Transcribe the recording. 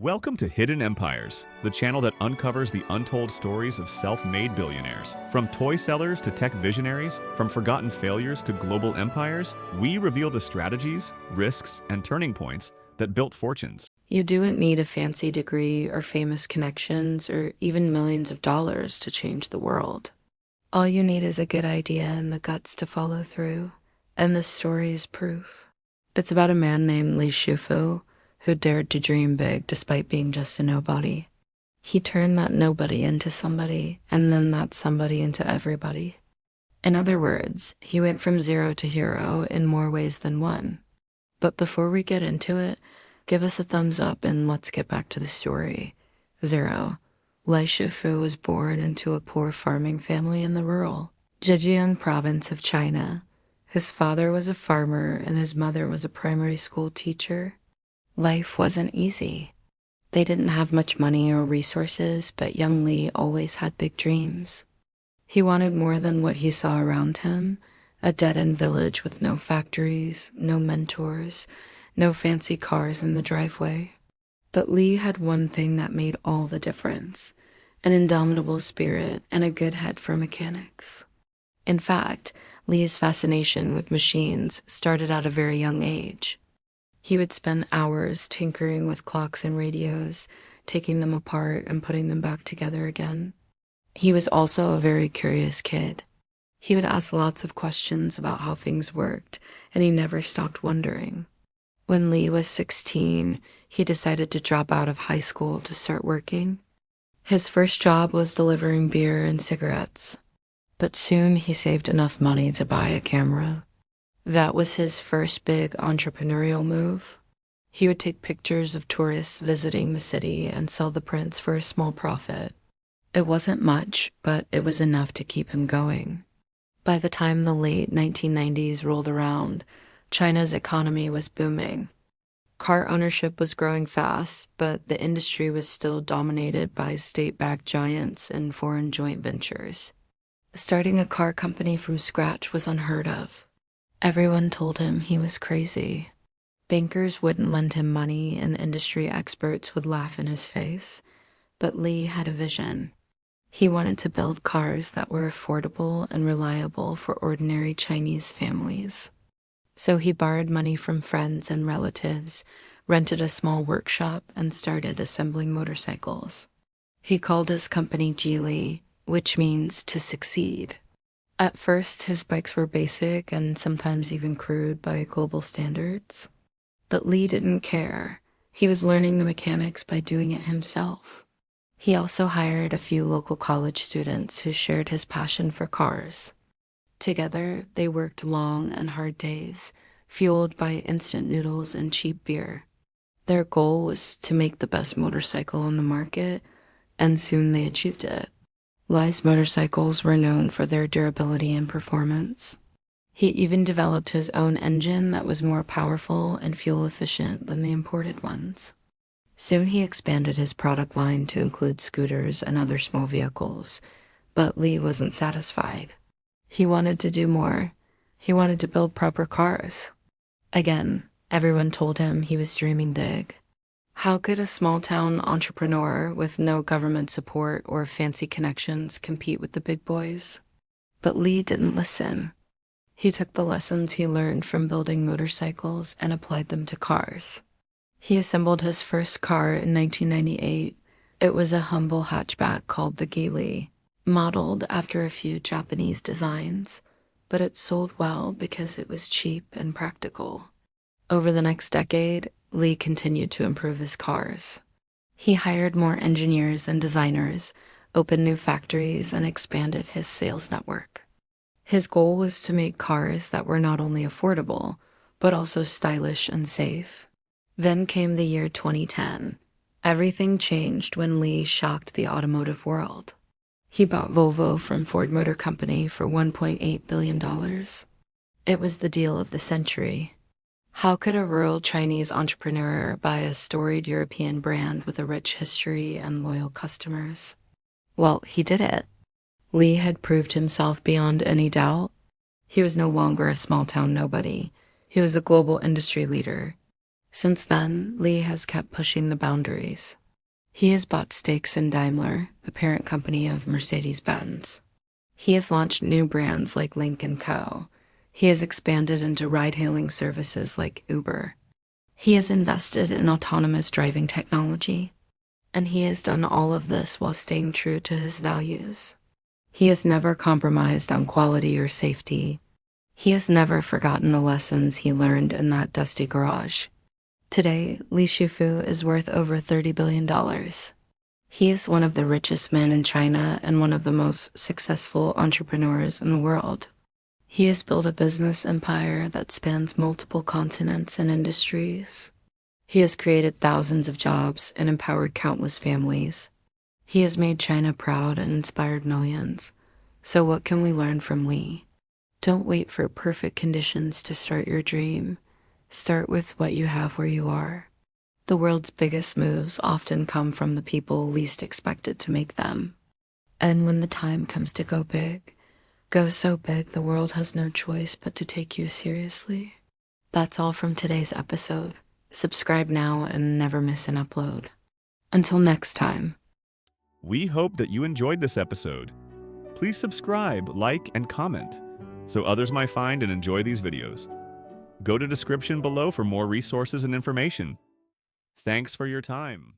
Welcome to Hidden Empires, the channel that uncovers the untold stories of self-made billionaires. From toy sellers to tech visionaries, from forgotten failures to global empires, we reveal the strategies, risks, and turning points that built fortunes. You don't need a fancy degree or famous connections or even millions of dollars to change the world. All you need is a good idea and the guts to follow through. And this story is proof. It's about a man named Li Shufu who dared to dream big despite being just a nobody. He turned that nobody into somebody, and then that somebody into everybody. In other words, he went from zero to hero in more ways than one. But before we get into it, give us a thumbs up and let's get back to the story. 0. Li Shufu was born into a poor farming family in the rural Zhejiang province of China. His father was a farmer and his mother was a primary school teacher. Life wasn't easy. They didn't have much money or resources, but young Li always had big dreams. He wanted more than what he saw around him, a dead-end village with no factories, no mentors, no fancy cars in the driveway. But Li had one thing that made all the difference: an indomitable spirit and a good head for mechanics. In fact, Li's fascination with machines started at a very young age. He would spend hours tinkering with clocks and radios, taking them apart and putting them back together again. He was also a very curious kid. He would ask lots of questions about how things worked, and he never stopped wondering. When Li was 16, he decided to drop out of high school to start working. His first job was delivering beer and cigarettes, but soon he saved enough money to buy a camera. That was his first big entrepreneurial move. He would take pictures of tourists visiting the city and sell the prints for a small profit. It wasn't much, but it was enough to keep him going. By the time the late 1990s rolled around, China's economy was booming. Car ownership was growing fast, but the industry was still dominated by state-backed giants and foreign joint ventures. Starting a car company from scratch was unheard of. Everyone told him he was crazy. Bankers wouldn't lend him money and industry experts would laugh in his face. But Li had a vision. He wanted to build cars that were affordable and reliable for ordinary Chinese families. So he borrowed money from friends and relatives, rented a small workshop, and started assembling motorcycles. He called his company Geely, which means to succeed. At first, his bikes were basic and sometimes even crude by global standards. But Li didn't care. He was learning the mechanics by doing it himself. He also hired a few local college students who shared his passion for cars. Together, they worked long and hard days, fueled by instant noodles and cheap beer. Their goal was to make the best motorcycle on the market, and soon they achieved it. Li's motorcycles were known for their durability and performance. He even developed his own engine that was more powerful and fuel-efficient than the imported ones. Soon he expanded his product line to include scooters and other small vehicles, but Li wasn't satisfied. He wanted to do more. He wanted to build proper cars. Again, everyone told him he was dreaming big. How could a small-town entrepreneur with no government support or fancy connections compete with the big boys? But Li didn't listen. He took the lessons he learned from building motorcycles and applied them to cars. He assembled his first car in 1998. It was a humble hatchback called the Geely, modeled after a few Japanese designs, but it sold well because it was cheap and practical. Over the next decade, Li continued to improve his cars. He hired more engineers and designers, opened new factories, and expanded his sales network. His goal was to make cars that were not only affordable, but also stylish and safe. Then came the year 2010. Everything changed when Li shocked the automotive world. He bought Volvo from Ford Motor Company for $1.8 billion. It was the deal of the century. How could a rural Chinese entrepreneur buy a storied European brand with a rich history and loyal customers? Well, he did it. Li had proved himself beyond any doubt. He was no longer a small-town nobody. He was a global industry leader. Since then, Li has kept pushing the boundaries. He has bought stakes in Daimler, the parent company of Mercedes-Benz. He has launched new brands like Lynk & Co. He has expanded into ride-hailing services like Uber. He has invested in autonomous driving technology. And he has done all of this while staying true to his values. He has never compromised on quality or safety. He has never forgotten the lessons he learned in that dusty garage. Today, Li Shufu is worth over $30 billion. He is one of the richest men in China and one of the most successful entrepreneurs in the world. He has built a business empire that spans multiple continents and industries. He has created thousands of jobs and empowered countless families. He has made China proud and inspired millions. So what can we learn from Li? Don't wait for perfect conditions to start your dream. Start with what you have where you are. The world's biggest moves often come from the people least expected to make them. And when the time comes to go big, go so big the world has no choice but to take you seriously. That's all from today's episode. Subscribe now and never miss an upload. Until next time. We hope that you enjoyed this episode. Please subscribe, like, and comment so others might find and enjoy these videos. Go to description below for more resources and information. Thanks for your time.